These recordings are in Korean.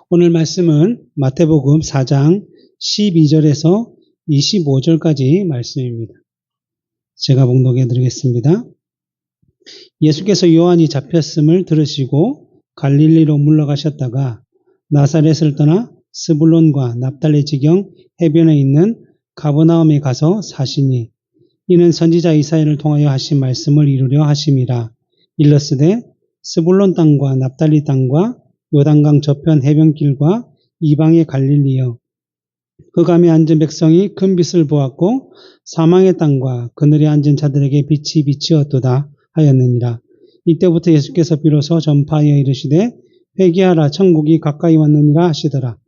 오늘 말씀은 마태복음 4장 12절에서 25절까지 말씀입니다. 제가 봉독해 드리겠습니다. 예수께서 요한이 잡혔음을 들으시고 갈릴리로 물러가셨다가 나사렛을 떠나 스불론과 납달리 지경 해변에 있는 가버나움에 가서 사시니 이는 선지자 이사야를 통하여 하신 말씀을 이루려 하심이라. 일러스되 스불론 땅과 납달리 땅과 요단강 저편 해변길과 이방의 갈릴리여, 흑암에 앉은 백성이 큰 빛을 보았고 사망의 땅과 그늘에 앉은 자들에게 빛이 비치었도다 하였느니라. 이때부터 예수께서 비로소 전파하여 이르시되 회개하라, 천국이 가까이 왔느니라 하시더라.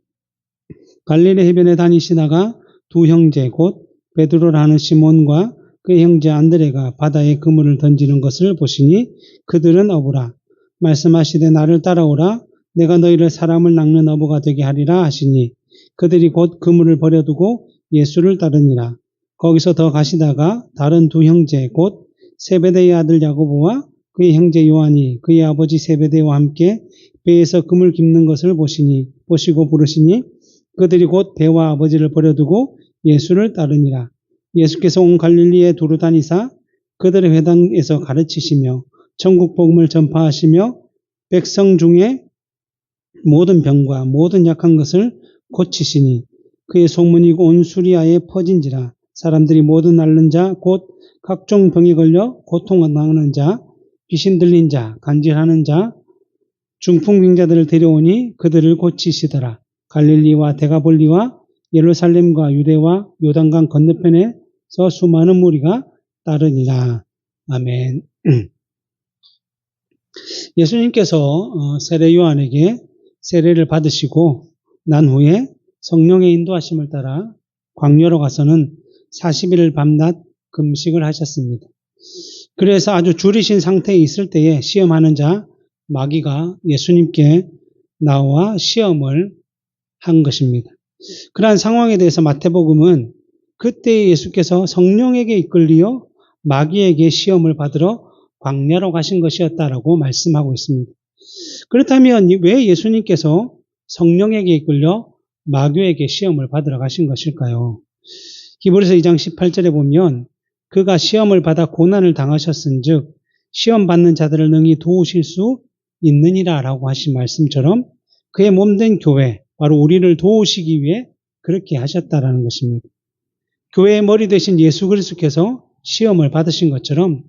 갈릴리 해변에 다니시다가 두 형제 곧 베드로라 하는 시몬과 그의 형제 안드레가 바다에 그물을 던지는 것을 보시니 그들은 어부라. 말씀하시되 나를 따라오라, 내가 너희를 사람을 낚는 어부가 되게 하리라 하시니 그들이 곧 그물을 버려두고 예수를 따르니라. 거기서 더 가시다가 다른 두 형제 곧 세베대의 아들 야고보와 그의 형제 요한이 그의 아버지 세베대와 함께 배에서 그물 깁는 것을 보시고 부르시니 그들이 곧 배와 아버지를 버려두고 예수를 따르니라. 예수께서 온 갈릴리에 두루 다니사 그들의 회당에서 가르치시며 천국 복음을 전파하시며 백성 중에 모든 병과 모든 약한 것을 고치시니 그의 소문이 온 수리아에 퍼진지라. 사람들이 모든 앓는 자 곧 각종 병에 걸려 고통을 당하는 자, 귀신 들린 자, 간질하는 자, 중풍병자들을 데려오니 그들을 고치시더라. 갈릴리와 데가볼리와 예루살렘과 유대와 요단강 건너편에서 수많은 무리가 따르니라. 아멘. 예수님께서 세례 요한에게 세례를 받으시고 난 후에 성령의 인도하심을 따라 광야로 가서는 40일을 밤낮 금식을 하셨습니다. 그래서 아주 줄이신 상태에 있을 때에 시험하는 자 마귀가 예수님께 나와 시험을 한 것입니다. 그러한 상황에 대해서 마태복음은 그때 예수께서 성령에게 이끌려 마귀에게 시험을 받으러 광야로 가신 것이었다라고 말씀하고 있습니다. 그렇다면 왜 예수님께서 성령에게 이끌려 마귀에게 시험을 받으러 가신 것일까요? 히브리서 2장 18절에 보면 그가 시험을 받아 고난을 당하셨은즉 시험 받는 자들을 능히 도우실 수 있느니라 라고 하신 말씀처럼 그의 몸된 교회, 바로 우리를 도우시기 위해 그렇게 하셨다라는 것입니다. 교회의 머리 되신 예수 그리스도께서 시험을 받으신 것처럼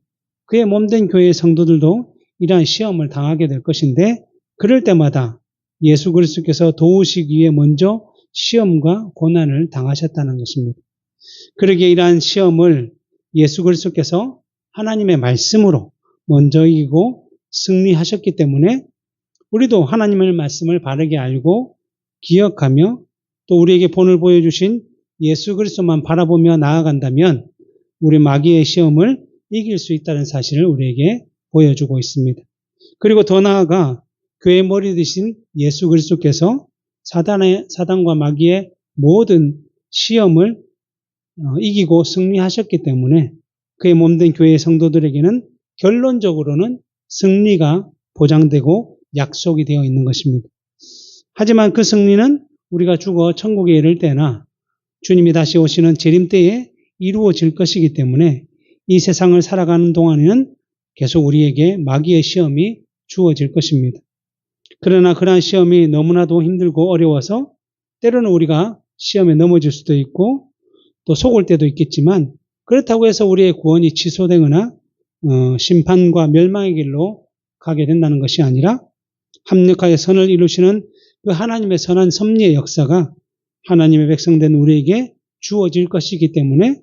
그의 몸된 교회의 성도들도 이러한 시험을 당하게 될 것인데 그럴 때마다 예수 그리스도께서 도우시기 위해 먼저 시험과 고난을 당하셨다는 것입니다. 그러기에 이러한 시험을 예수 그리스도께서 하나님의 말씀으로 먼저 이기고 승리하셨기 때문에 우리도 하나님의 말씀을 바르게 알고 기억하며 또 우리에게 본을 보여주신 예수 그리스도만 바라보며 나아간다면 우리 마귀의 시험을 이길 수 있다는 사실을 우리에게 보여주고 있습니다. 그리고 더 나아가 교회의 머리 되신 예수 그리스도께서 사단과 마귀의 모든 시험을 이기고 승리하셨기 때문에 그의 몸된 교회의 성도들에게는 결론적으로는 승리가 보장되고 약속이 되어 있는 것입니다. 하지만 그 승리는 우리가 죽어 천국에 이를 때나 주님이 다시 오시는 재림 때에 이루어질 것이기 때문에 이 세상을 살아가는 동안에는 계속 우리에게 마귀의 시험이 주어질 것입니다. 그러나 그러한 시험이 너무나도 힘들고 어려워서 때로는 우리가 시험에 넘어질 수도 있고 또 속을 때도 있겠지만 그렇다고 해서 우리의 구원이 취소되거나 심판과 멸망의 길로 가게 된다는 것이 아니라 합력하여 선을 이루시는 그 하나님의 선한 섭리의 역사가 하나님의 백성된 우리에게 주어질 것이기 때문에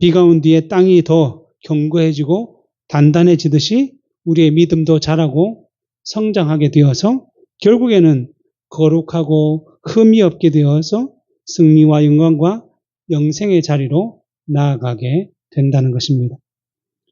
비가 온 뒤에 땅이 더 견고해지고 단단해지듯이 우리의 믿음도 자라고 성장하게 되어서 결국에는 거룩하고 흠이 없게 되어서 승리와 영광과 영생의 자리로 나아가게 된다는 것입니다.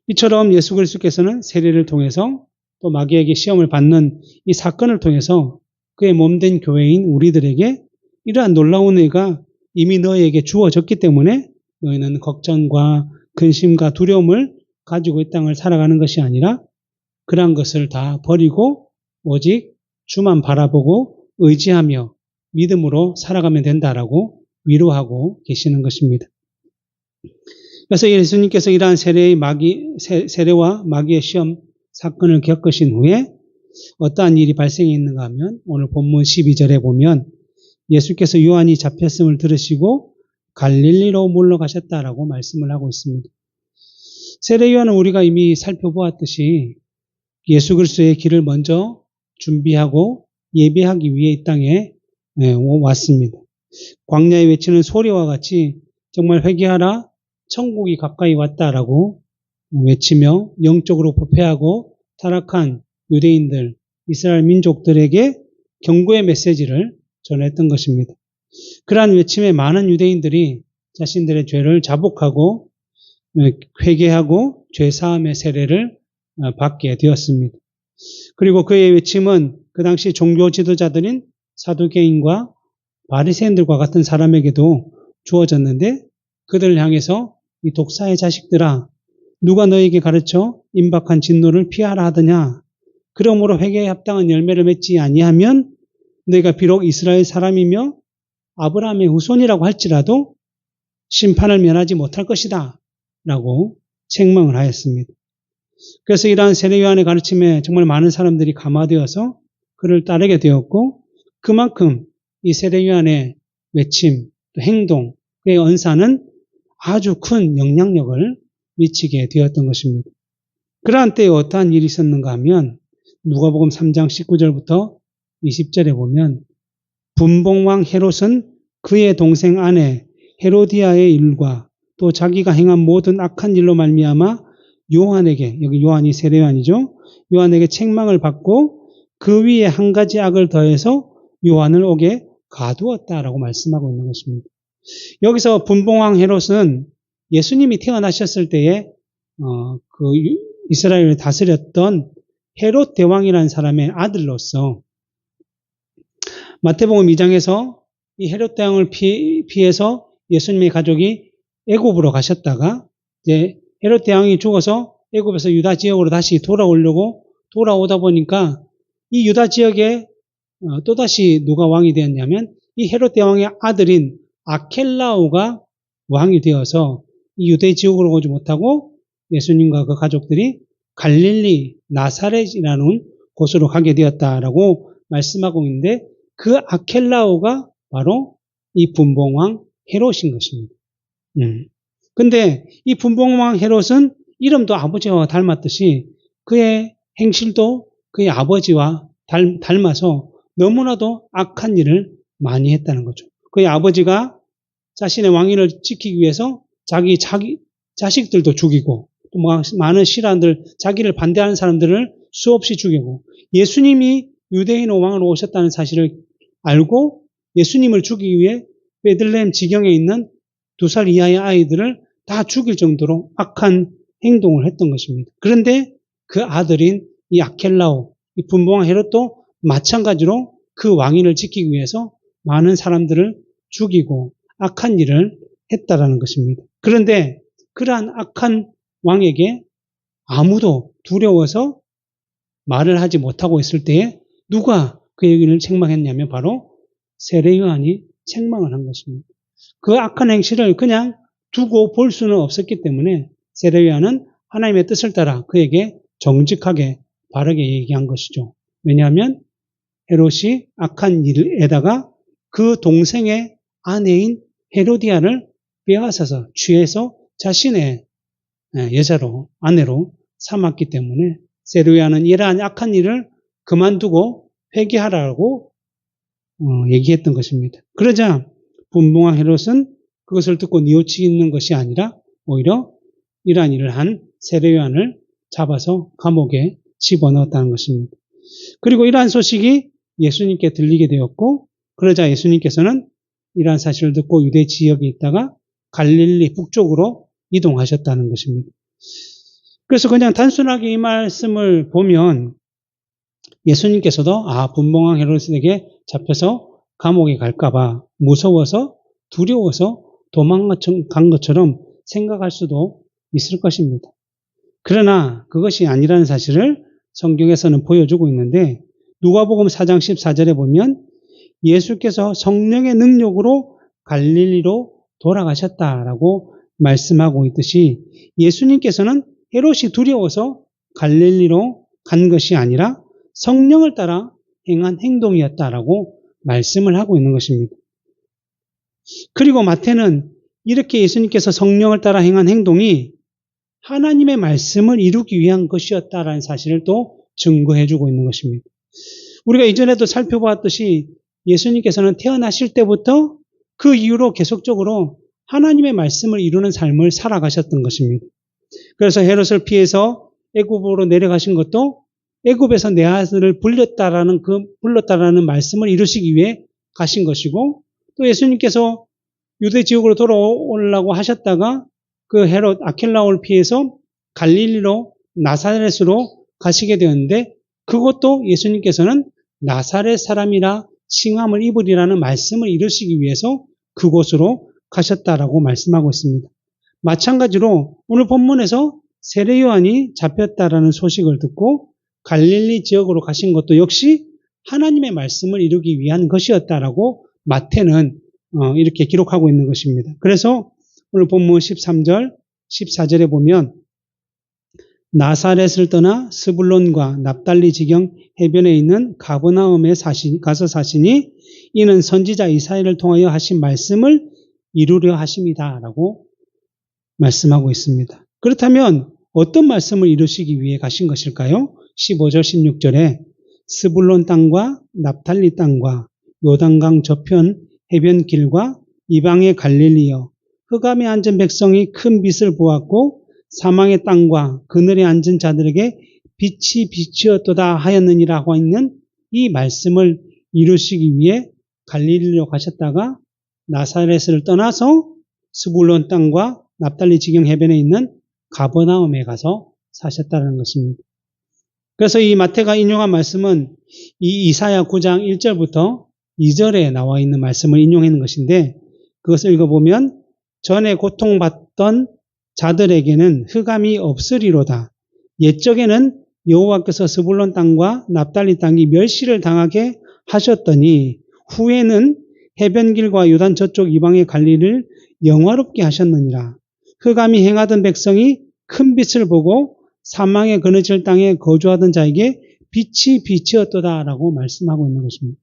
이처럼 예수 그리스도께서는 세례를 통해서 또 마귀에게 시험을 받는 이 사건을 통해서 그의 몸된 교회인 우리들에게 이러한 놀라운 은혜가 이미 너희에게 주어졌기 때문에 너희는 걱정과 근심과 두려움을 가지고 이 땅을 살아가는 것이 아니라 그러한 것을 다 버리고 오직 주만 바라보고 의지하며 믿음으로 살아가면 된다라고 위로하고 계시는 것입니다. 그래서 예수님께서 이러한 세례와 마귀의 시험 사건을 겪으신 후에 어떠한 일이 발생했는가 하면 오늘 본문 12절에 보면 예수께서 요한이 잡혔음을 들으시고 갈릴리로 물러가셨다라고 말씀을 하고 있습니다. 세례 요한은 우리가 이미 살펴보았듯이 예수 그리스도의 길을 먼저 준비하고 예배하기 위해 이 땅에 왔습니다. 광야에 외치는 소리와 같이 정말 회개하라 천국이 가까이 왔다라고 외치며 영적으로 부패하고 타락한 유대인들, 이스라엘 민족들에게 경고의 메시지를 전했던 것입니다. 그러한 외침에 많은 유대인들이 자신들의 죄를 자복하고 회개하고 죄사함의 세례를 받게 되었습니다. 그리고 그의 외침은 그 당시 종교 지도자들인 사두개인과 바리새인들과 같은 사람에게도 주어졌는데 그들을 향해서 이 독사의 자식들아 누가 너에게 가르쳐 임박한 진노를 피하라 하더냐 그러므로 회개에 합당한 열매를 맺지 아니하면 너희가 비록 이스라엘 사람이며 아브라함의 후손이라고 할지라도 심판을 면하지 못할 것이다 라고 책망을 하였습니다. 그래서 이러한 세례 요한의 가르침에 정말 많은 사람들이 감화되어서 그를 따르게 되었고 그만큼 이 세례 요한의 외침, 또 행동, 그의 언사는 아주 큰 영향력을 미치게 되었던 것입니다. 그러한 때에 어떠한 일이 있었는가 하면 누가복음 3장 19절부터 20절에 보면 분봉왕 헤롯은 그의 동생 아내 헤로디아의 일과 또 자기가 행한 모든 악한 일로 말미암아 요한에게, 여기 요한이 세례 요한이죠. 요한에게 책망을 받고 그 위에 한 가지 악을 더해서 요한을 옥에 가두었다라고 말씀하고 있는 것입니다. 여기서 분봉왕 헤롯은 예수님이 태어나셨을 때에 그 이스라엘을 다스렸던 헤롯 대왕이라는 사람의 아들로서 마태복음 2장에서 이 헤롯 대왕을 피해서 예수님의 가족이 애굽으로 가셨다가 이제 헤롯 대왕이 죽어서 애굽에서 유다 지역으로 다시 돌아오다 보니까 이 유다 지역에 또다시 누가 왕이 되었냐면 이 헤롯 대왕의 아들인 아켈라오가 왕이 되어서 이 유대 지역으로 오지 못하고 예수님과 그 가족들이 갈릴리 나사렛이라는 곳으로 가게 되었다라고 말씀하고 있는데 그 아켈라오가 바로 이 분봉왕 헤롯인 것입니다. 근데 이 분봉왕 헤롯은 이름도 아버지와 닮았듯이 그의 행실도 그의 아버지와 닮아서 너무나도 악한 일을 많이 했다는 거죠. 그의 아버지가 자신의 왕위를 지키기 위해서 자기 자식들도 죽이고 또 많은 신하들, 자기를 반대하는 사람들을 수없이 죽이고 예수님이 유대인 왕으로 오셨다는 사실을 알고 예수님을 죽이기 위해 베들레헴 지경에 있는 2살 이하의 아이들을 다 죽일 정도로 악한 행동을 했던 것입니다. 그런데 그 아들인 이 아켈라오, 이 분봉왕 헤롯도 마찬가지로 그 왕위를 지키기 위해서 많은 사람들을 죽이고 악한 일을 했다라는 것입니다. 그런데 그러한 악한 왕에게 아무도 두려워서 말을 하지 못하고 있을 때에 누가 그에게를 책망했냐면 바로 세례 요한이 책망을 한 것입니다. 그 악한 행실을 그냥 두고 볼 수는 없었기 때문에 세례 요한은 하나님의 뜻을 따라 그에게 정직하게 바르게 얘기한 것이죠. 왜냐하면 헤롯이 악한 일에다가 그 동생의 아내인 헤로디아를 빼앗아서 취해서 자신의 여자로 아내로 삼았기 때문에 세례 요한은 이러한 악한 일을 그만두고 회개하라고 얘기했던 것입니다. 그러자 분봉왕 헤롯은 그것을 듣고 뉘우치는 것이 아니라 오히려 이러한 일을 한 세례 요한을 잡아서 감옥에 집어넣었다는 것입니다. 그리고 이러한 소식이 예수님께 들리게 되었고 그러자 예수님께서는 이러한 사실을 듣고 유대 지역에 있다가 갈릴리 북쪽으로 이동하셨다는 것입니다. 그래서 그냥 단순하게 이 말씀을 보면 예수님께서도 분봉왕 헤롯에게 잡혀서 감옥에 갈까봐 무서워서 두려워서 도망간 것처럼 생각할 수도 있을 것입니다. 그러나 그것이 아니라는 사실을 성경에서는 보여주고 있는데 누가복음 4장 14절에 보면 예수께서 성령의 능력으로 갈릴리로 돌아가셨다라고 말씀하고 있듯이 예수님께서는 헤롯이 두려워서 갈릴리로 간 것이 아니라 성령을 따라 행한 행동이었다라고 말씀을 하고 있는 것입니다. 그리고 마태는 이렇게 예수님께서 성령을 따라 행한 행동이 하나님의 말씀을 이루기 위한 것이었다라는 사실을 또 증거해주고 있는 것입니다. 우리가 이전에도 살펴보았듯이 예수님께서는 태어나실 때부터 그 이후로 계속적으로 하나님의 말씀을 이루는 삶을 살아가셨던 것입니다. 그래서 헤롯을 피해서 애굽으로 내려가신 것도 애굽에서 내 아들을 불렀다라는 말씀을 이루시기 위해 가신 것이고, 또 예수님께서 유대 지역으로 돌아오려고 하셨다가 그 헤롯 아켈라오를 피해서 갈릴리로 나사렛으로 가시게 되었는데, 그것도 예수님께서는 나사렛 사람이라 칭함을 입으리라는 말씀을 이루시기 위해서 그곳으로 가셨다라고 말씀하고 있습니다. 마찬가지로 오늘 본문에서 세례 요한이 잡혔다라는 소식을 듣고 갈릴리 지역으로 가신 것도 역시 하나님의 말씀을 이루기 위한 것이었다라고 마태는 이렇게 기록하고 있는 것입니다. 그래서 오늘 본문 13절, 14절에 보면 나사렛을 떠나 스불론과 납달리 지경 해변에 있는 가버나움에 가서 사시니 이는 선지자 이사야를 통하여 하신 말씀을 이루려 하심이다라고 말씀하고 있습니다. 그렇다면 어떤 말씀을 이루시기 위해 가신 것일까요? 15절, 16절에 스불론 땅과 납달리 땅과 요단강 저편 해변길과 이방의 갈릴리여 흑암에 앉은 백성이 큰 빛을 보았고 사망의 땅과 그늘에 앉은 자들에게 빛이 빛이었도다 하였느니라 하고 있는 이 말씀을 이루시기 위해 갈릴리로 가셨다가 나사렛을 떠나서 스불론 땅과 납달리 지경 해변에 있는 가버나움에 가서 사셨다는 것입니다. 그래서 이 마태가 인용한 말씀은 이 이사야 9장 1절부터 2절에 나와 있는 말씀을 인용하는 것인데, 그것을 읽어보면 전에 고통받던 자들에게는 흑암이 없으리로다. 옛적에는 여호와께서 스불론 땅과 납달리 땅이 멸시를 당하게 하셨더니 후에는 해변길과 요단 저쪽 이방의 갈릴리를 영화롭게 하셨느니라. 흑암이 행하던 백성이 큰 빛을 보고 사망의 그늘질 땅에 거주하던 자에게 빛이 빛이었도다라고 말씀하고 있는 것입니다.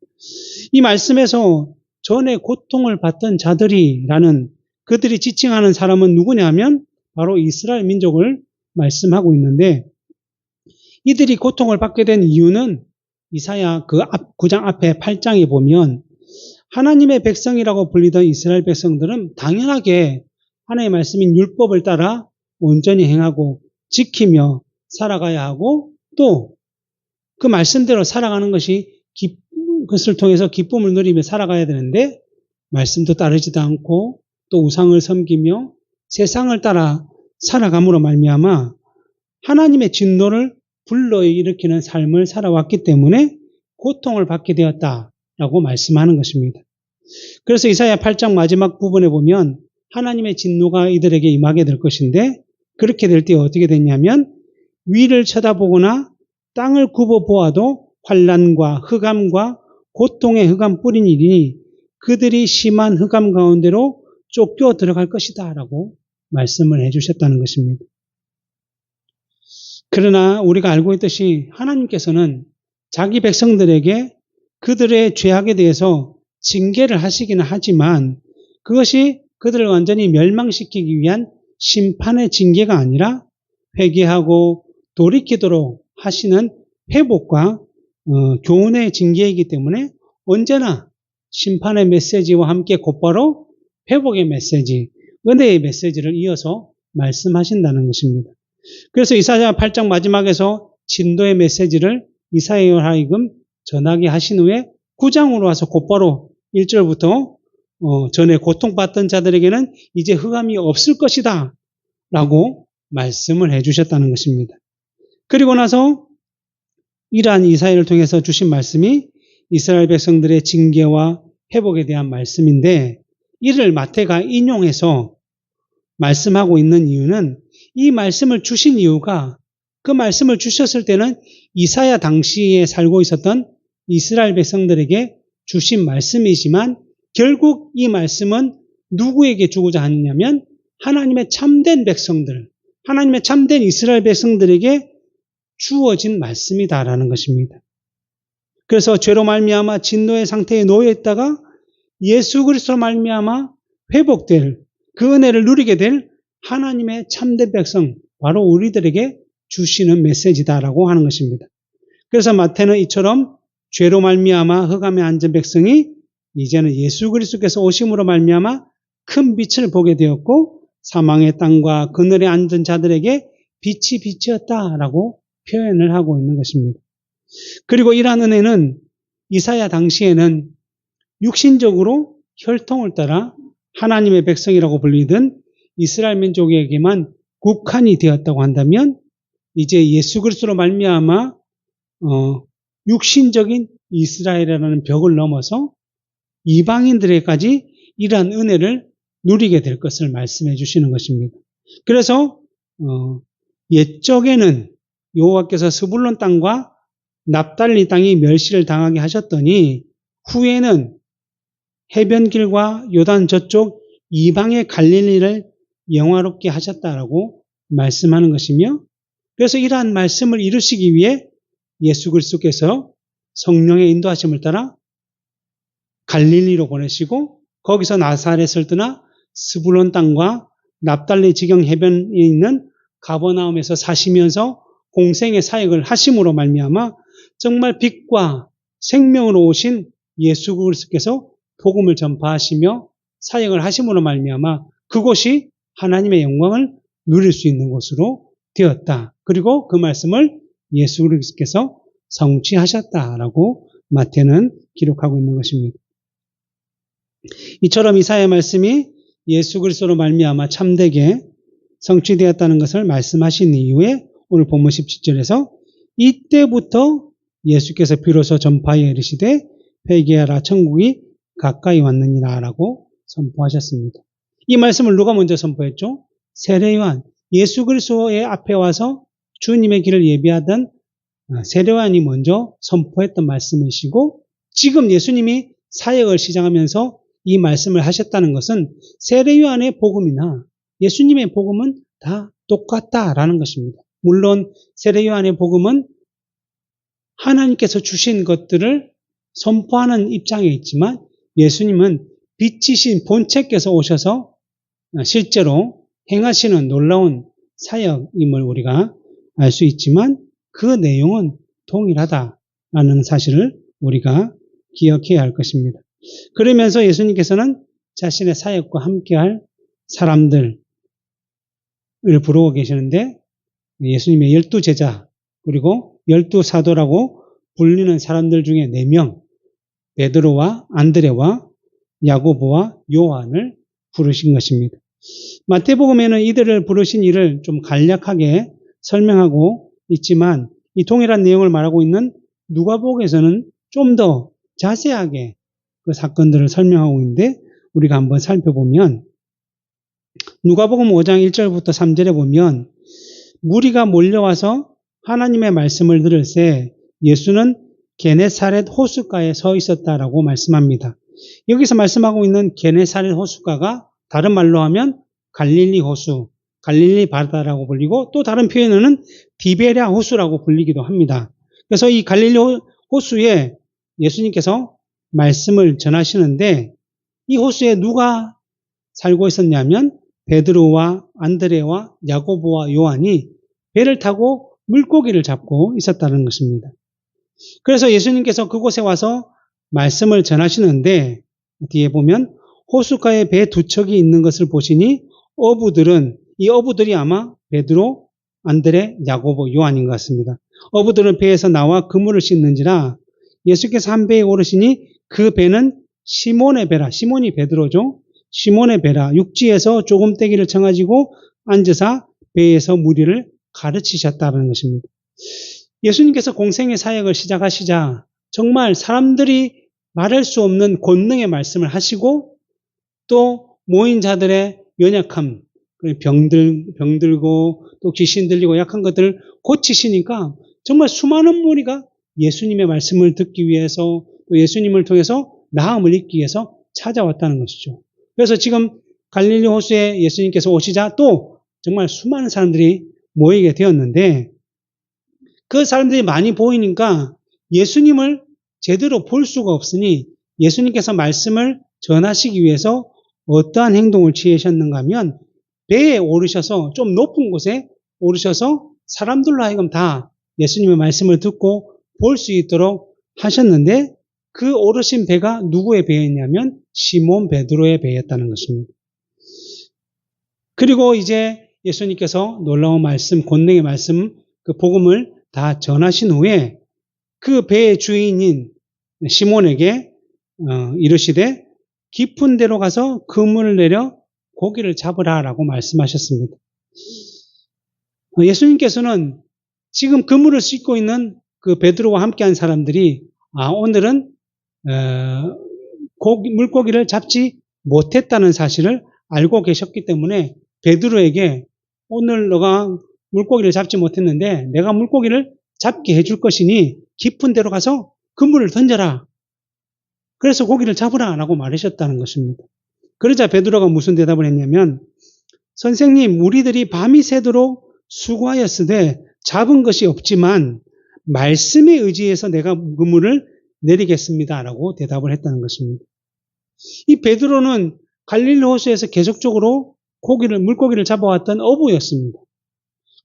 이 말씀에서 전에 고통을 받던 자들이라는 그들이 지칭하는 사람은 누구냐면 바로 이스라엘 민족을 말씀하고 있는데, 이들이 고통을 받게 된 이유는 이사야 그 9장 앞에 8장에 보면 하나님의 백성이라고 불리던 이스라엘 백성들은 당연하게 하나님의 말씀인 율법을 따라 온전히 행하고 지키며 살아가야 하고, 또 그 말씀대로 살아가는 그것을 통해서 기쁨을 누리며 살아가야 되는데, 말씀도 따르지도 않고 또 우상을 섬기며 세상을 따라 살아감으로 말미암아 하나님의 진노를 불러일으키는 삶을 살아왔기 때문에 고통을 받게 되었다라고 말씀하는 것입니다. 그래서 이사야 8장 마지막 부분에 보면 하나님의 진노가 이들에게 임하게 될 것인데, 그렇게 될 때 어떻게 됐냐면 위를 쳐다보거나 땅을 굽어보아도 환난과 흑암과 고통의 흑암 뿌린 일이니 그들이 심한 흑암 가운데로 쫓겨 들어갈 것이다 라고 말씀을 해주셨다는 것입니다. 그러나 우리가 알고 있듯이 하나님께서는 자기 백성들에게 그들의 죄악에 대해서 징계를 하시기는 하지만 그것이 그들을 완전히 멸망시키기 위한 심판의 징계가 아니라 회개하고 돌이키도록 하시는 회복과 교훈의 징계이기 때문에 언제나 심판의 메시지와 함께 곧바로 회복의 메시지, 은혜의 메시지를 이어서 말씀하신다는 것입니다. 그래서 이사야 8장 마지막에서 진도의 메시지를 이사야로 하여금 전하게 하신 후에 9장으로 와서 곧바로 1절부터 전에 고통받던 자들에게는 이제 흑암이 없을 것이다 라고 말씀을 해주셨다는 것입니다. 그리고 나서 이러한 이사야를 통해서 주신 말씀이 이스라엘 백성들의 징계와 회복에 대한 말씀인데, 이를 마태가 인용해서 말씀하고 있는 이유는 이 말씀을 주신 이유가 그 말씀을 주셨을 때는 이사야 당시에 살고 있었던 이스라엘 백성들에게 주신 말씀이지만 결국 이 말씀은 누구에게 주고자 하느냐면 하나님의 참된 백성들, 하나님의 참된 이스라엘 백성들에게 주어진 말씀이다라는 것입니다. 그래서 죄로 말미암아 진노의 상태에 놓여 있다가 예수 그리스도로 말미암아 회복될 그 은혜를 누리게 될 하나님의 참된 백성, 바로 우리들에게 주시는 메시지다라고 하는 것입니다. 그래서 마태는 이처럼 죄로 말미암아 흑암에 앉은 백성이 이제는 예수 그리스도께서 오심으로 말미암아 큰 빛을 보게 되었고 사망의 땅과 그늘에 앉은 자들에게 빛이 빛이었다라고 표현을 하고 있는 것입니다. 그리고 이러한 은혜는 이사야 당시에는 육신적으로 혈통을 따라 하나님의 백성이라고 불리던 이스라엘 민족에게만 국한이 되었다고 한다면 이제 예수 그리스도로 말미암아 육신적인 이스라엘이라는 벽을 넘어서 이방인들에게까지 이러한 은혜를 누리게 될 것을 말씀해 주시는 것입니다. 그래서 옛적에는 여호와께서 스불론 땅과 납달리 땅이 멸시를 당하게 하셨더니 후에는 해변길과 요단 저쪽 이방의 갈릴리를 영화롭게 하셨다라고 말씀하는 것이며, 그래서 이러한 말씀을 이루시기 위해 예수 그리스도께서 성령의 인도하심을 따라 갈릴리로 보내시고 거기서 나사렛을 떠나 스불론 땅과 납달리 지경 해변에 있는 가버나움에서 사시면서 공생의 사역을 하심으로 말미암아 정말 빛과 생명으로 오신 예수 그리스도께서 복음을 전파하시며 사역을 하심으로 말미암아 그곳이 하나님의 영광을 누릴 수 있는 곳으로 되었다. 그리고 그 말씀을 예수 그리스도께서 성취하셨다라고 마태는 기록하고 있는 것입니다. 이처럼 이사야의 말씀이 예수 그리스도로 말미암아 참되게 성취되었다는 것을 말씀하신 이후에 오늘 본문 17절에서 이때부터 예수께서 비로소 전파에 이르시되 회개하라 천국이 가까이 왔느니라 라고 선포하셨습니다. 이 말씀을 누가 먼저 선포했죠? 세례요한, 예수 그리스도의 앞에 와서 주님의 길을 예비하던 세례요한이 먼저 선포했던 말씀이시고, 지금 예수님이 사역을 시작하면서 이 말씀을 하셨다는 것은 세례요한의 복음이나 예수님의 복음은 다 똑같다라는 것입니다. 물론 세례요한의 복음은 하나님께서 주신 것들을 선포하는 입장에 있지만 예수님은 빛이신 본체께서 오셔서 실제로 행하시는 놀라운 사역임을 우리가 알 수 있지만 그 내용은 동일하다라는 사실을 우리가 기억해야 할 것입니다. 그러면서 예수님께서는 자신의 사역과 함께할 사람들을 부르고 계시는데 예수님의 12제자 그리고 12사도라고 불리는 사람들 중에 4명, 베드로와 안드레와 야고보와 요한을 부르신 것입니다. 마태복음에는 이들을 부르신 일을 좀 간략하게 설명하고 있지만 이 동일한 내용을 말하고 있는 누가복음에서는 좀 더 자세하게 그 사건들을 설명하고 있는데 우리가 한번 살펴보면 누가복음 5장 1절부터 3절에 보면 무리가 몰려와서 하나님의 말씀을 들을새 예수는 게네사렛 호숫가에 서 있었다라고 말씀합니다. 여기서 말씀하고 있는 게네사렛 호숫가가 다른 말로 하면 갈릴리 호수, 갈릴리 바다라고 불리고 또 다른 표현으로는 디베랴 호수라고 불리기도 합니다. 그래서 이 갈릴리 호수에 예수님께서 말씀을 전하시는데 이 호수에 누가 살고 있었냐면 베드로와 안드레와 야고보와 요한이 배를 타고 물고기를 잡고 있었다는 것입니다. 그래서 예수님께서 그곳에 와서 말씀을 전하시는데 뒤에 보면 호숫가에 배 2척이 있는 것을 보시니 어부들은 이 어부들이 아마 베드로, 안드레, 야고보, 요한인 것 같습니다. 어부들은 배에서 나와 그물을 씻는지라 예수께서 한 배에 오르시니 그 배는 시몬의 배라, 시몬이 베드로죠. 시몬의 배라 육지에서 조금 떼기를 청하시고 앉으사 배에서 무리를 가르치셨다는 것입니다. 예수님께서 공생의 사역을 시작하시자 정말 사람들이 말할 수 없는 권능의 말씀을 하시고 또 모인 자들의 연약함, 병들고 또 귀신 들리고 약한 것들을 고치시니까 정말 수많은 무리가 예수님의 말씀을 듣기 위해서 또 예수님을 통해서 나음을 입기 위해서 찾아왔다는 것이죠. 그래서 지금 갈릴리 호수에 예수님께서 오시자 또 정말 수많은 사람들이 모이게 되었는데 그 사람들이 많이 보이니까 예수님을 제대로 볼 수가 없으니 예수님께서 말씀을 전하시기 위해서 어떠한 행동을 취하셨는가 하면 배에 오르셔서 좀 높은 곳에 오르셔서 사람들로 하여금 다 예수님의 말씀을 듣고 볼 수 있도록 하셨는데 그 오르신 배가 누구의 배였냐면 시몬 베드로의 배였다는 것입니다. 그리고 이제 예수님께서 놀라운 말씀, 권능의 말씀, 그 복음을 다 전하신 후에 그 배의 주인인 시몬에게 이르시되 깊은 데로 가서 그물을 내려 고기를 잡으라라고 말씀하셨습니다. 예수님께서는 지금 그물을 씻고 있는 그 베드로와 함께한 사람들이 오늘은 물고기를 잡지 못했다는 사실을 알고 계셨기 때문에 베드로에게 오늘 너가 물고기를 잡지 못했는데 내가 물고기를 잡게 해줄 것이니 깊은 데로 가서 그물을 던져라. 그래서 고기를 잡으라 라고 말하셨다는 것입니다. 그러자 베드로가 무슨 대답을 했냐면 선생님 우리들이 밤이 새도록 수고하였으되 잡은 것이 없지만 말씀에 의지해서 내가 그물을 내리겠습니다 라고 대답을 했다는 것입니다. 이 베드로는 갈릴리 호수에서 계속적으로 물고기를 잡아왔던 어부였습니다.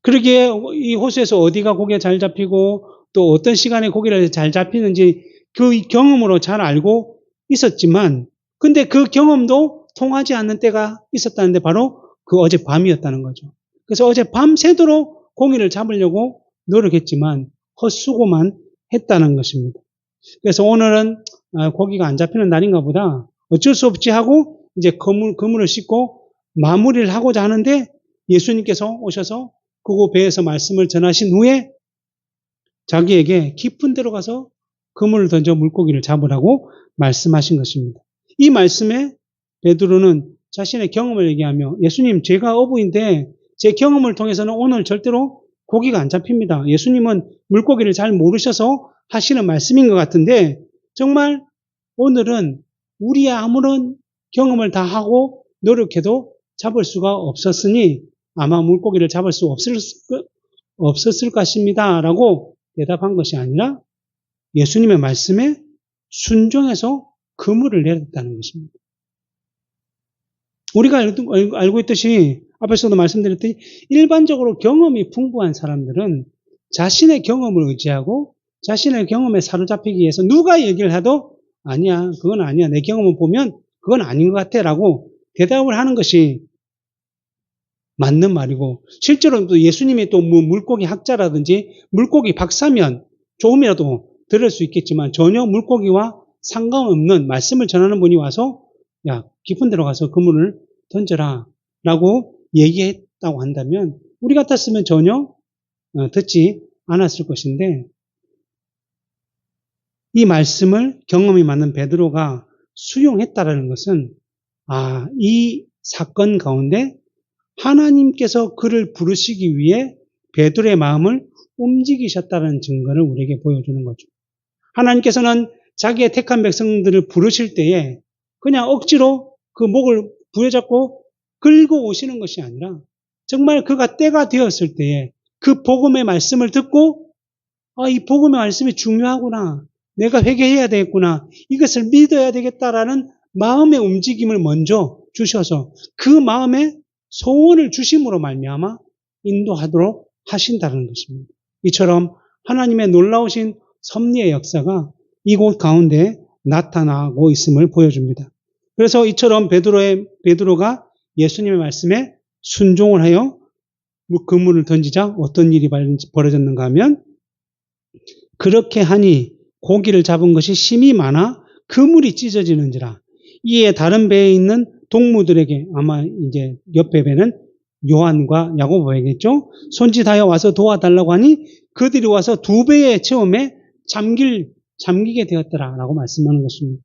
그러기에 이 호수에서 어디가 고기가 잘 잡히고 또 어떤 시간에 고기를 잘 잡히는지 그 경험으로 잘 알고 있었지만 근데 그 경험도 통하지 않는 때가 있었다는데 바로 그 어젯 밤이었다는 거죠. 그래서 어젯 밤 새도록 고기를 잡으려고 노력했지만 헛수고만 했다는 것입니다. 그래서 오늘은 고기가 안 잡히는 날인가 보다 어쩔 수 없지 하고 이제 그물을 씻고 마무리를 하고자 하는데 예수님께서 오셔서 그 배에서 말씀을 전하신 후에 자기에게 깊은 데로 가서 그물을 던져 물고기를 잡으라고 말씀하신 것입니다. 이 말씀에 베드로는 자신의 경험을 얘기하며 예수님 제가 어부인데 제 경험을 통해서는 오늘 절대로 고기가 안 잡힙니다. 예수님은 물고기를 잘 모르셔서 하시는 말씀인 것 같은데 정말 오늘은 우리의 아무런 경험을 다 하고 노력해도 잡을 수가 없었으니 아마 물고기를 잡을 수 없었을 것입니다. 라고 대답한 것이 아니라 예수님의 말씀에 순종해서 그물을 내렸다는 것입니다. 우리가 알고 있듯이 앞에서도 말씀드렸듯이 일반적으로 경험이 풍부한 사람들은 자신의 경험을 의지하고 자신의 경험에 사로잡히기 위해서 누가 얘기를 해도 아니야, 그건 아니야. 내 경험을 보면 그건 아닌 것 같아 라고 대답을 하는 것이 맞는 말이고 실제로 또 예수님이 또 물고기 학자라든지 물고기 박사면 조금이라도 들을 수 있겠지만 전혀 물고기와 상관없는 말씀을 전하는 분이 와서 야 깊은 데로 가서 그물을 던져라 라고 얘기했다고 한다면 우리 같았으면 전혀 듣지 않았을 것인데 이 말씀을 경험이 많은 베드로가 수용했다라는 것은 이 사건 가운데 하나님께서 그를 부르시기 위해 베드로의 마음을 움직이셨다는 증거를 우리에게 보여주는 거죠. 하나님께서는 자기의 택한 백성들을 부르실 때에 그냥 억지로 그 목을 부여잡고 끌고 오시는 것이 아니라 정말 그가 때가 되었을 때에 그 복음의 말씀을 듣고 이 복음의 말씀이 중요하구나. 내가 회개해야 되겠구나. 이것을 믿어야 되겠다라는 마음의 움직임을 먼저 주셔서 그 마음에 소원을 주심으로 말미암아 인도하도록 하신다는 것입니다. 이처럼 하나님의 놀라우신 섭리의 역사가 이곳 가운데 나타나고 있음을 보여줍니다. 그래서 이처럼 베드로가 예수님의 말씀에 순종을 하여 그물을 던지자 어떤 일이 벌어졌는가 하면 그렇게 하니 고기를 잡은 것이 심이 많아 그물이 찢어지는지라. 이에 다른 배에 있는 동무들에게 아마 이제 옆에 배는 요한과 야고보에겠죠. 손짓하여 와서 도와달라고 하니 그들이 와서 두 배의 체험에 잠기게 되었더라라고 말씀하는 것입니다.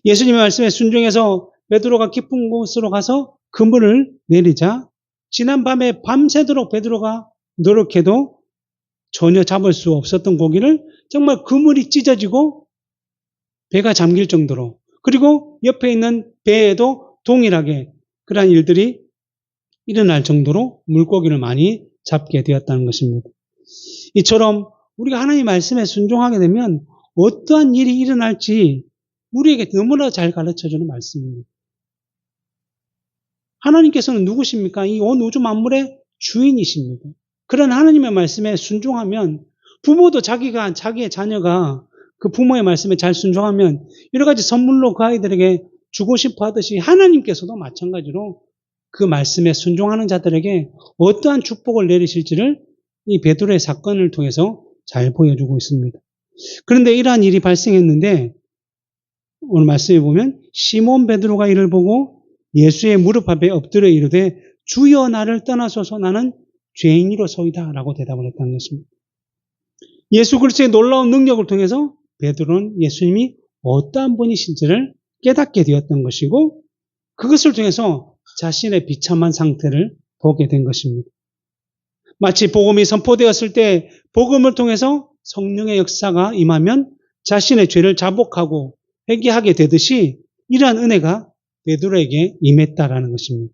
예수님의 말씀에 순종해서 베드로가 깊은 곳으로 가서 그물을 내리자 지난 밤에 밤새도록 베드로가 노력해도 전혀 잡을 수 없었던 고기를 정말 그물이 찢어지고 배가 잠길 정도로 그리고 옆에 있는 배에도 동일하게 그러한 일들이 일어날 정도로 물고기를 많이 잡게 되었다는 것입니다. 이처럼 우리가 하나님의 말씀에 순종하게 되면 어떠한 일이 일어날지 우리에게 너무나 잘 가르쳐주는 말씀입니다. 하나님께서는 누구십니까? 이 온 우주 만물의 주인이십니다. 그런 하나님의 말씀에 순종하면 부모도 자기의 자녀가 그 부모의 말씀에 잘 순종하면 여러 가지 선물로 그 아이들에게 주고 싶어 하듯이 하나님께서도 마찬가지로 그 말씀에 순종하는 자들에게 어떠한 축복을 내리실지를 이 베드로의 사건을 통해서 잘 보여주고 있습니다. 그런데 이러한 일이 발생했는데 오늘 말씀에 보면 시몬 베드로가 이를 보고 예수의 무릎 앞에 엎드려 이르되 주여 나를 떠나소서 나는 죄인이로소이다 라고 대답을 했다는 것입니다. 예수 그리스도의 놀라운 능력을 통해서 베드로는 예수님이 어떠한 분이신지를 깨닫게 되었던 것이고 그것을 통해서 자신의 비참한 상태를 보게 된 것입니다. 마치 복음이 선포되었을 때 복음을 통해서 성령의 역사가 임하면 자신의 죄를 자복하고 회개하게 되듯이 이러한 은혜가 베드로에게 임했다라는 것입니다.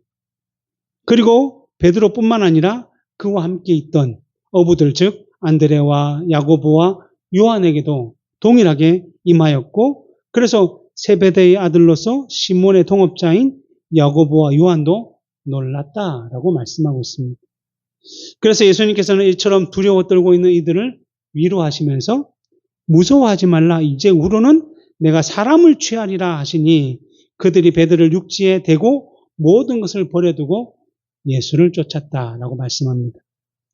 그리고 베드로뿐만 아니라 그와 함께 있던 어부들 즉 안드레와 야고보와 요한에게도 동일하게 임하였고 그래서 세베대의 아들로서 시몬의 동업자인 야고보와 요한도 놀랐다라고 말씀하고 있습니다. 그래서 예수님께서는 이처럼 두려워 떨고 있는 이들을 위로하시면서 무서워하지 말라 이제 우로는 내가 사람을 취하리라 하시니 그들이 베드로를 육지에 대고 모든 것을 버려두고 예수를 쫓았다라고 말씀합니다.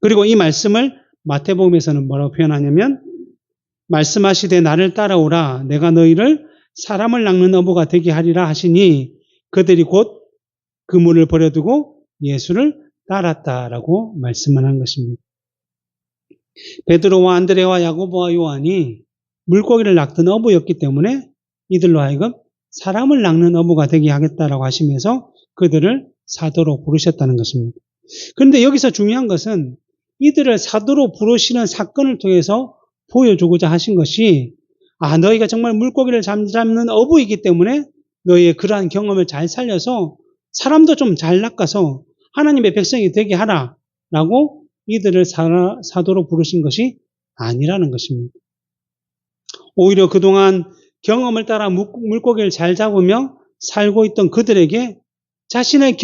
그리고 이 말씀을 마태복음에서는 뭐라고 표현하냐면 말씀하시되 나를 따라오라 내가 너희를 사람을 낚는 어부가 되게 하리라 하시니 그들이 곧 그물을 버려두고 예수를 따랐다라고 말씀을 한 것입니다. 베드로와 안드레와 야고보와 요한이 물고기를 낚던 어부였기 때문에 이들로 하여금 사람을 낚는 어부가 되게 하겠다라고 하시면서 그들을 사도로 부르셨다는 것입니다. 그런데 여기서 중요한 것은 이들을 사도로 부르시는 사건을 통해서 보여주고자 하신 것이 너희가 정말 물고기를 잡는 어부이기 때문에 너희의 그러한 경험을 잘 살려서 사람도 좀 잘 낚아서 하나님의 백성이 되게 하라라고 이들을 사도로 부르신 것이 아니라는 것입니다. 오히려 그동안 경험을 따라 물고기를 잘 잡으며 살고 있던 그들에게 자신의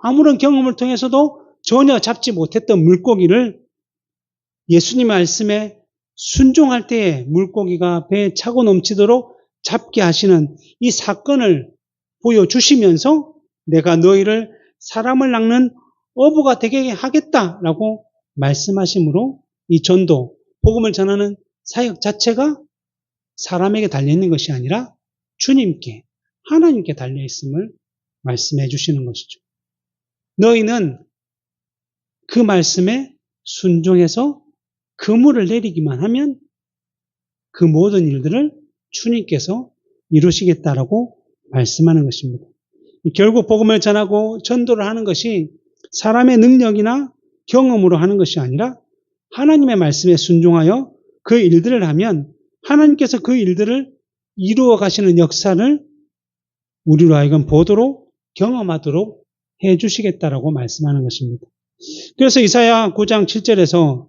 아무런 경험을 통해서도 전혀 잡지 못했던 물고기를 예수님의 말씀에 순종할 때에 물고기가 배에 차고 넘치도록 잡게 하시는 이 사건을 보여주시면서 내가 너희를 사람을 낚는 어부가 되게 하겠다라고 말씀하심으로 이 전도, 복음을 전하는 사역 자체가 사람에게 달려있는 것이 아니라 주님께, 하나님께 달려있음을 말씀해 주시는 것이죠. 너희는 그 말씀에 순종해서 그물을 내리기만 하면 그 모든 일들을 주님께서 이루시겠다라고 말씀하는 것입니다. 결국 복음을 전하고 전도를 하는 것이 사람의 능력이나 경험으로 하는 것이 아니라 하나님의 말씀에 순종하여 그 일들을 하면 하나님께서 그 일들을 이루어 가시는 역사를 우리로 하여금 보도록 경험하도록 해주시겠다라고 말씀하는 것입니다. 그래서 이사야 9장 7절에서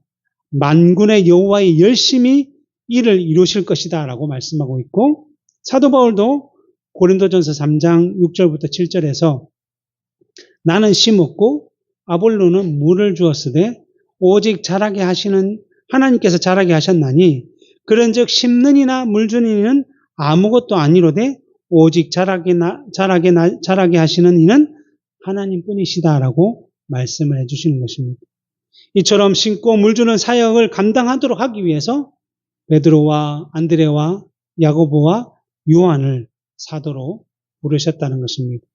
만군의 여호와의 열심히 일을 이루실 것이다 라고 말씀하고 있고 사도 바울도 고린도전서 3장 6절부터 7절에서 나는 심었고 아볼로는 물을 주었으되 오직 자라게 하시는 하나님께서 자라게 하셨나니 그런즉 심는 이나 물 주는 이는 아무것도 아니로되 오직 자라게 하시는 이는 하나님뿐이시다라고 말씀을 해주시는 것입니다. 이처럼 심고 물 주는 사역을 감당하도록 하기 위해서 베드로와 안드레와 야고보와 요한을 사도로 부르셨다는 것입니다.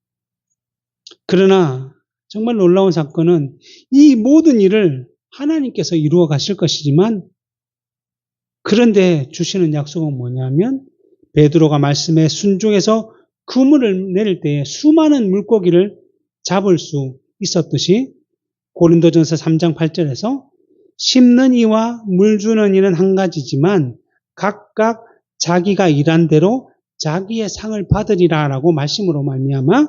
그러나 정말 놀라운 사건은 이 모든 일을 하나님께서 이루어 가실 것이지만 그런데 주시는 약속은 뭐냐면 베드로가 말씀에 순종해서 그물을 내릴 때에 수많은 물고기를 잡을 수 있었듯이 고린도전서 3장 8절에서 심는 이와 물 주는 이는 한 가지지만 각각 자기가 일한 대로 자기의 상을 받으리라라고 말씀으로 말미암아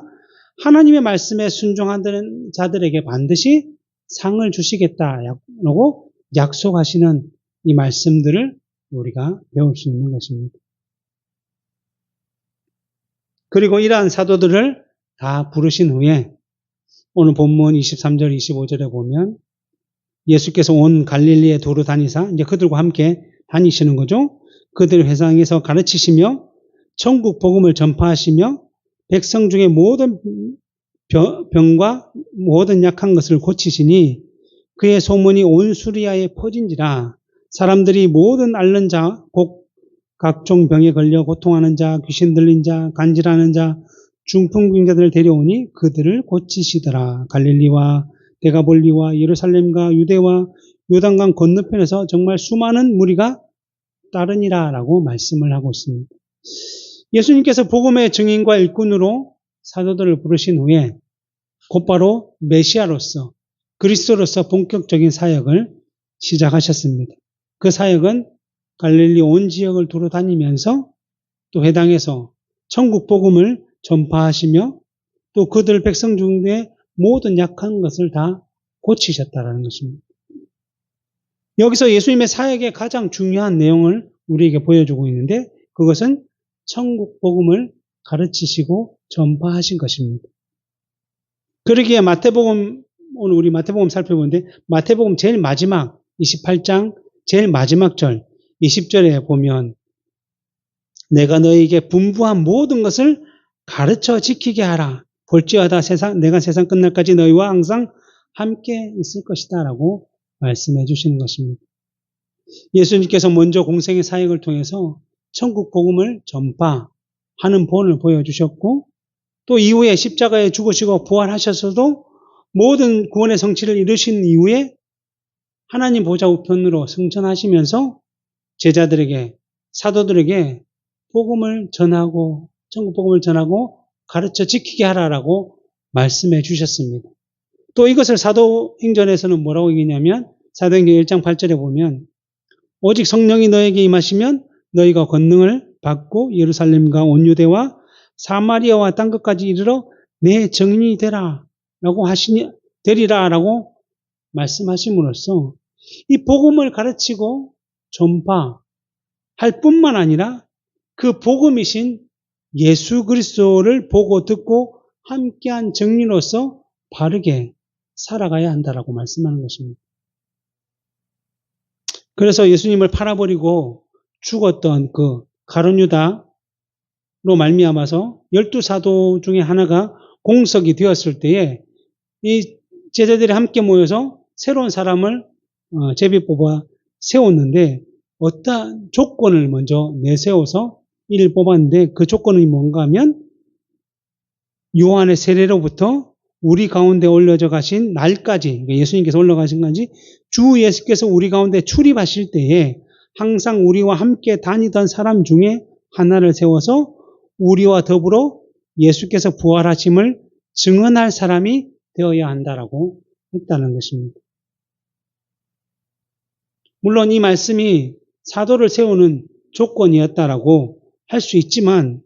하나님의 말씀에 순종하는 자들에게 반드시 상을 주시겠다라고 약속하시는 이 말씀들을 우리가 배울 수 있는 것입니다. 그리고 이러한 사도들을 다 부르신 후에 오늘 본문 23절, 25절에 보면 예수께서 온 갈릴리에 도로 다니사 이제 그들과 함께 다니시는 거죠. 그들 회상에서 가르치시며 천국 복음을 전파하시며 백성 중에 모든 병과 모든 약한 것을 고치시니 그의 소문이 온 수리아에 퍼진지라. 사람들이 모든 앓는 자, 곧 각종 병에 걸려 고통하는 자, 귀신 들린 자, 간질하는 자, 중풍병자들을 데려오니 그들을 고치시더라. 갈릴리와 데가볼리와 예루살렘과 유대와 요단강 건너편에서 정말 수많은 무리가 따르니라라고 말씀을 하고 있습니다. 예수님께서 복음의 증인과 일꾼으로 사도들을 부르신 후에 곧바로 메시아로서 그리스도로서 본격적인 사역을 시작하셨습니다. 그 사역은 갈릴리 온 지역을 두루 다니면서 또 회당에서 천국 복음을 전파하시며 또 그들 백성 중에 모든 약한 것을 다 고치셨다라는 것입니다. 여기서 예수님의 사역의 가장 중요한 내용을 우리에게 보여주고 있는데 그것은 천국 복음을 가르치시고 전파하신 것입니다. 그러기에 마태복음, 오늘 우리 마태복음 살펴보는데 마태복음 제일 마지막 28장 제일 마지막 절 20절에 보면 내가 너희에게 분부한 모든 것을 가르쳐 지키게 하라. 볼지어다 내가 세상 끝날까지 너희와 항상 함께 있을 것이다 라고 말씀해 주시는 것입니다. 예수님께서 먼저 공생의 사역을 통해서 천국 복음을 전파하는 본을 보여주셨고 또 이후에 십자가에 죽으시고 부활하셔서도 모든 구원의 성취를 이루신 이후에 하나님 보좌 우편으로 승천하시면서 제자들에게 사도들에게 복음을 전하고 천국 복음을 전하고 가르쳐 지키게 하라라고 말씀해 주셨습니다. 또 이것을 사도행전에서는 뭐라고 얘기냐면 사도행전 1장 8절에 보면 오직 성령이 너에게 임하시면 너희가 권능을 받고 예루살렘과 온 유대와 사마리아와 땅 끝까지 이르러 내 증인이 되리라라고 말씀하심으로써 이 복음을 가르치고 전파할 뿐만 아니라 그 복음이신 예수 그리스도를 보고 듣고 함께한 증인으로서 바르게 살아가야 한다라고 말씀하는 것입니다. 그래서 예수님을 팔아버리고 죽었던 그 가룟 유다로 말미암아서 12사도 중에 하나가 공석이 되었을 때에 이 제자들이 함께 모여서 새로운 사람을 제비 뽑아 세웠는데 어떠한 조건을 먼저 내세워서 이를 뽑았는데 그 조건이 뭔가 하면 요한의 세례로부터 우리 가운데 올려져 가신 날까지 그러니까 예수님께서 올라가신 건지 주 예수께서 우리 가운데 출입하실 때에 항상 우리와 함께 다니던 사람 중에 하나를 세워서 우리와 더불어 예수께서 부활하심을 증언할 사람이 되어야 한다라고 했다는 것입니다. 물론 이 말씀이 사도를 세우는 조건이었다라고 할 수 있지만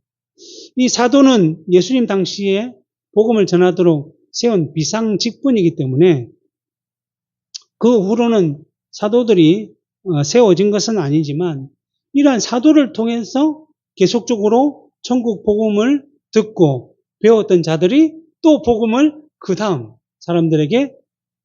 이 사도는 예수님 당시에 복음을 전하도록 세운 비상직분이기 때문에 그 후로는 사도들이 세워진 것은 아니지만 이러한 사도를 통해서 계속적으로 천국 복음을 듣고 배웠던 자들이 또 복음을 그 다음 사람들에게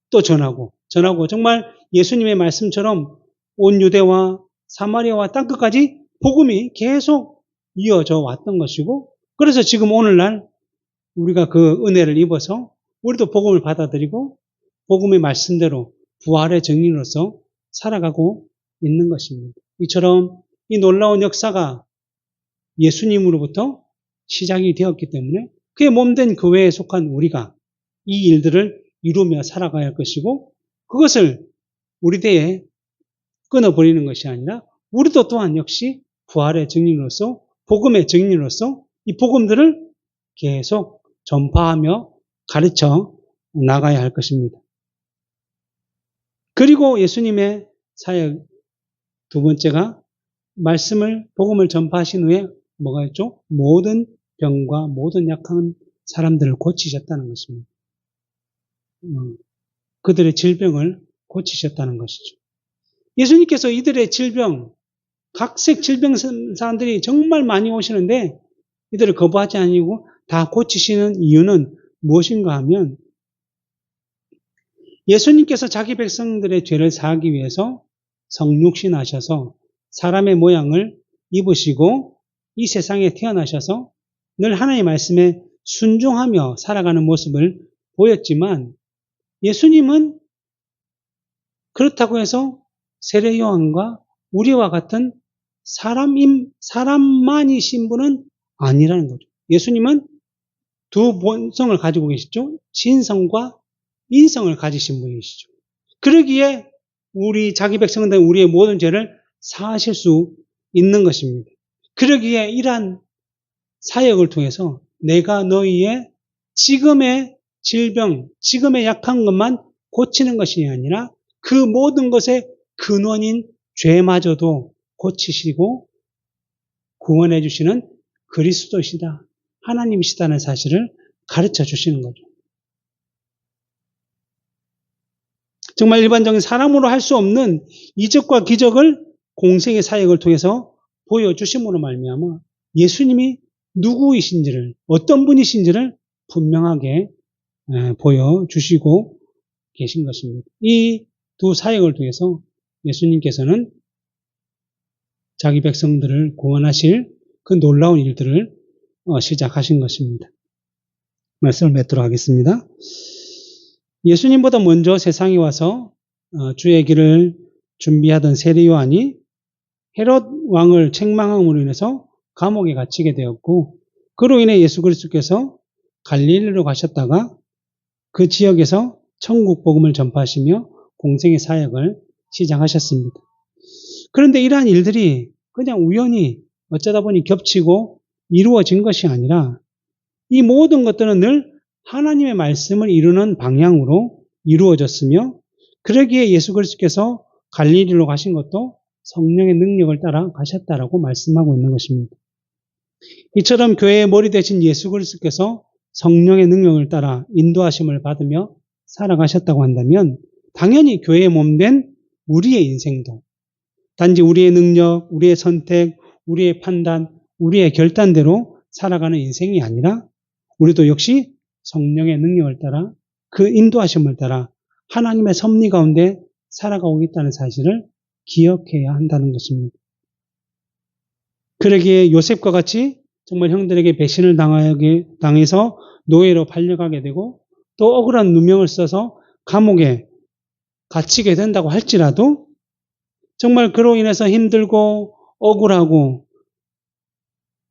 또 전하고 정말 예수님의 말씀처럼 온 유대와 사마리아와 땅끝까지 복음이 계속 이어져 왔던 것이고 그래서 지금 오늘날 우리가 그 은혜를 입어서 우리도 복음을 받아들이고 복음의 말씀대로 부활의 증인으로서 살아가고 있는 것입니다. 이처럼 이 놀라운 역사가 예수님으로부터 시작이 되었기 때문에 그의 몸된 교회에 속한 우리가 이 일들을 이루며 살아가야 할 것이고 그것을 우리 대에 끊어버리는 것이 아니라 우리도 또한 역시 부활의 증인으로서 복음의 증인으로서 이 복음들을 계속 전파하며 가르쳐 나가야 할 것입니다. 그리고 예수님의 사역 두 번째가 복음을 전파하신 후에 뭐가 있죠? 모든 병과 모든 약한 사람들을 고치셨다는 것입니다. 그들의 질병을 고치셨다는 것이죠. 예수님께서 이들의 질병, 각색 질병 사람들이 정말 많이 오시는데 이들을 거부하지 아니고 다 고치시는 이유는 무엇인가 하면 예수님께서 자기 백성들의 죄를 사하기 위해서 성육신하셔서 사람의 모양을 입으시고 이 세상에 태어나셔서 늘 하나님의 말씀에 순종하며 살아가는 모습을 보였지만 예수님은 그렇다고 해서 세례 요한과 우리와 같은 사람만이신 분은 아니라는 거죠. 예수님은 두 본성을 가지고 계시죠. 진성과 인성을 가지신 분이시죠. 그러기에 우리 자기 백성들은 우리의 모든 죄를 사하실 수 있는 것입니다. 그러기에 이러한 사역을 통해서 내가 너희의 지금의 질병, 지금의 약한 것만 고치는 것이 아니라 그 모든 것의 근원인 죄마저도 고치시고 구원해 주시는 그리스도시다. 하나님이시다는 사실을 가르쳐 주시는 거죠. 정말 일반적인 사람으로 할 수 없는 이적과 기적을 공생의 사역을 통해서 보여주심으로 말미암아 예수님이 누구이신지를, 어떤 분이신지를 분명하게 보여주시고 계신 것입니다. 이 두 사역을 통해서 예수님께서는 자기 백성들을 구원하실 그 놀라운 일들을 시작하신 것입니다. 말씀을 맺도록 하겠습니다. 예수님보다 먼저 세상에 와서 주의 길을 준비하던 세례 요한이 헤롯 왕을 책망함으로 인해서 감옥에 갇히게 되었고 그로 인해 예수 그리스도께서 갈릴리로 가셨다가 그 지역에서 천국 복음을 전파하시며 공생의 사역을 시작하셨습니다. 그런데 이러한 일들이 그냥 우연히 어쩌다 보니 겹치고 이루어진 것이 아니라 이 모든 것들은 늘 하나님의 말씀을 이루는 방향으로 이루어졌으며 그러기에 예수 그리스도께서 갈릴리로 가신 것도 성령의 능력을 따라 가셨다라고 말씀하고 있는 것입니다. 이처럼 교회의 머리 되신 예수 그리스도께서 성령의 능력을 따라 인도하심을 받으며 살아가셨다고 한다면 당연히 교회의 몸된 우리의 인생도 단지 우리의 능력, 우리의 선택, 우리의 판단, 우리의 결단대로 살아가는 인생이 아니라 우리도 역시 성령의 능력을 따라 그 인도하심을 따라 하나님의 섭리 가운데 살아가고 있다는 사실을 기억해야 한다는 것입니다. 그러기에 요셉과 같이 정말 형들에게 배신을 당해서 노예로 팔려가게 되고 또 억울한 누명을 써서 감옥에 갇히게 된다고 할지라도 정말 그로 인해서 힘들고 억울하고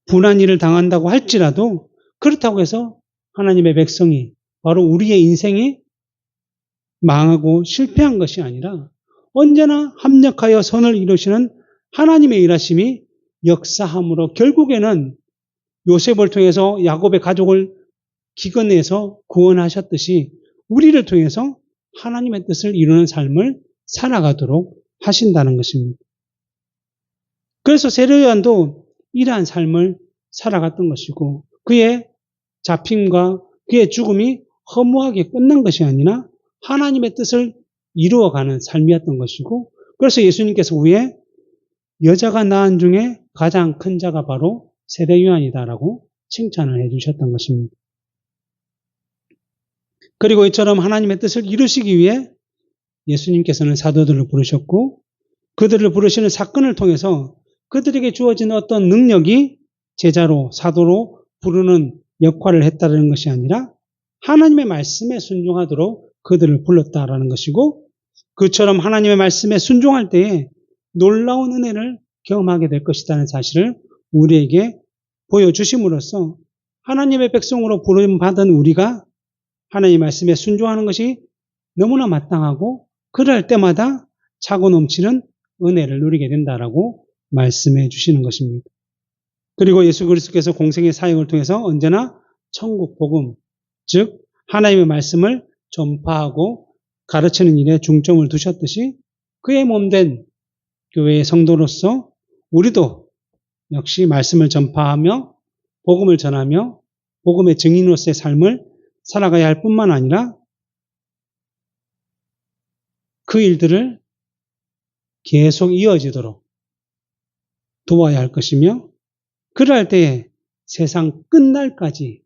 분한 일을 당한다고 할지라도 그렇다고 해서 하나님의 백성이 바로 우리의 인생이 망하고 실패한 것이 아니라 언제나 합력하여 선을 이루시는 하나님의 일하심이 역사함으로 결국에는 요셉을 통해서 야곱의 가족을 기근에서 구원하셨듯이 우리를 통해서 하나님의 뜻을 이루는 삶을 살아가도록 하신다는 것입니다. 그래서 세례 요한도 이러한 삶을 살아갔던 것이고 그의 잡힘과 그의 죽음이 허무하게 끝난 것이 아니라 하나님의 뜻을 이루어가는 삶이었던 것이고 그래서 예수님께서 후에 여자가 낳은 중에 가장 큰 자가 바로 세례 요한이다라고 칭찬을 해주셨던 것입니다. 그리고 이처럼 하나님의 뜻을 이루시기 위해 예수님께서는 사도들을 부르셨고 그들을 부르시는 사건을 통해서 그들에게 주어진 어떤 능력이 제자로 사도로 부르는 역할을 했다는 것이 아니라 하나님의 말씀에 순종하도록 그들을 불렀다라는 것이고 그처럼 하나님의 말씀에 순종할 때에 놀라운 은혜를 경험하게 될 것이라는 사실을 우리에게 보여주심으로써 하나님의 백성으로 부름받은 우리가 하나님의 말씀에 순종하는 것이 너무나 마땅하고 그럴 때마다 차고 넘치는 은혜를 누리게 된다라고 말씀해 주시는 것입니다. 그리고 예수 그리스도께서 공생의 사역을 통해서 언제나 천국 복음, 즉 하나님의 말씀을 전파하고 가르치는 일에 중점을 두셨듯이 그의 몸된 교회의 성도로서 우리도 역시 말씀을 전파하며 복음을 전하며 복음의 증인으로서의 삶을 살아가야 할 뿐만 아니라 그 일들을 계속 이어지도록 도와야 할 것이며 그럴 때에 세상 끝날까지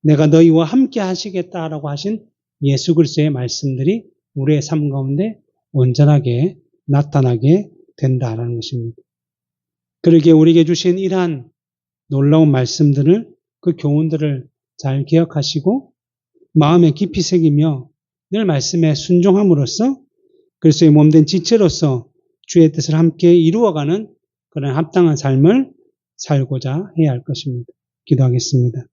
내가 너희와 함께 하시겠다라고 하신 예수 그리스도의 말씀들이 우리의 삶 가운데 온전하게 나타나게 된다라는 것입니다. 그러기에 우리에게 주신 이러한 놀라운 말씀들을 그 교훈들을 잘 기억하시고 마음에 깊이 새기며 늘 말씀에 순종함으로써 그리스도의 몸된 지체로서 주의 뜻을 함께 이루어가는 그런 합당한 삶을 살고자 해야 할 것입니다. 기도하겠습니다.